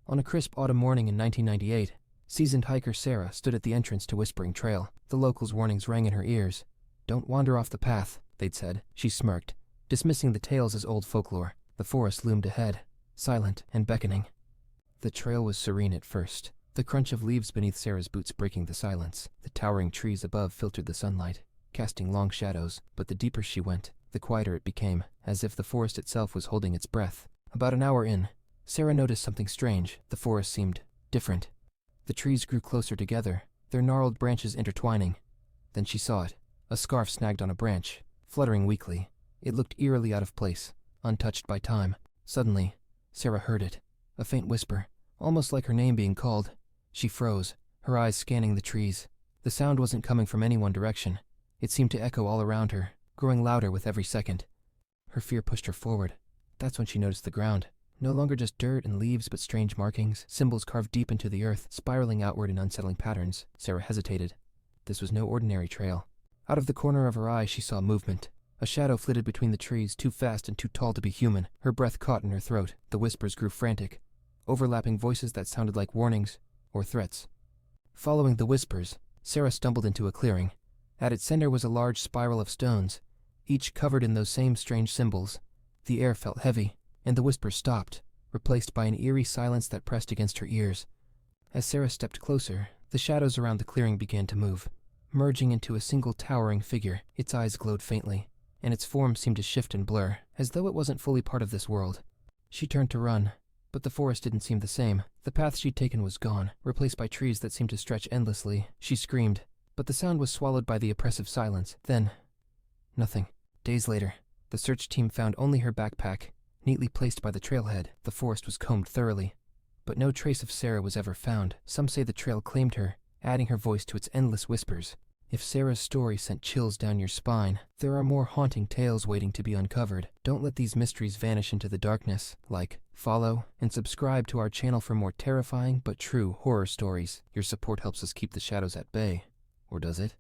On a crisp autumn morning in 1998, seasoned hiker Sarah stood at the entrance to Whispering Trail. The locals' warnings rang in her ears. "Don't wander off the path," they'd said. She smirked, dismissing the tales as old folklore. The forest loomed ahead, silent and beckoning. The trail was serene at first, the crunch of leaves beneath Sarah's boots breaking the silence. The towering trees above filtered the sunlight, casting long shadows, but the deeper she went, the quieter it became, as if the forest itself was holding its breath. About an hour in, Sarah noticed something strange. The forest seemed different. The trees grew closer together, their gnarled branches intertwining. Then she saw it, a scarf snagged on a branch, fluttering weakly. It looked eerily out of place, untouched by time. Suddenly, Sarah heard it, a faint whisper, almost like her name being called. She froze, her eyes scanning the trees. The sound wasn't coming from any one direction. It seemed to echo all around her, growing louder with every second. Her fear pushed her forward. That's when she noticed the ground. No longer just dirt and leaves, but strange markings, symbols carved deep into the earth, spiraling outward in unsettling patterns. Sarah hesitated. This was no ordinary trail. Out of the corner of her eye, she saw movement. A shadow flitted between the trees, too fast and too tall to be human. Her breath caught in her throat. The whispers grew frantic, overlapping voices that sounded like warnings or threats. Following the whispers, Sarah stumbled into a clearing. At its center was a large spiral of stones, each covered in those same strange symbols. The air felt heavy, and the whispers stopped, replaced by an eerie silence that pressed against her ears. As Sarah stepped closer, the shadows around the clearing began to move, merging into a single towering figure. Its eyes glowed faintly, and its form seemed to shift and blur, as though it wasn't fully part of this world. She turned to run, but the forest didn't seem the same. The path she'd taken was gone, replaced by trees that seemed to stretch endlessly. She screamed, but the sound was swallowed by the oppressive silence. Then, nothing. Days later, the search team found only her backpack, neatly placed by the trailhead. The forest was combed thoroughly, but no trace of Sarah was ever found. Some say the trail claimed her, adding her voice to its endless whispers. If Sarah's story sent chills down your spine, there are more haunting tales waiting to be uncovered. Don't let these mysteries vanish into the darkness. Like, follow, and subscribe to our channel for more terrifying but true horror stories. Your support helps us keep the shadows at bay. Or does it?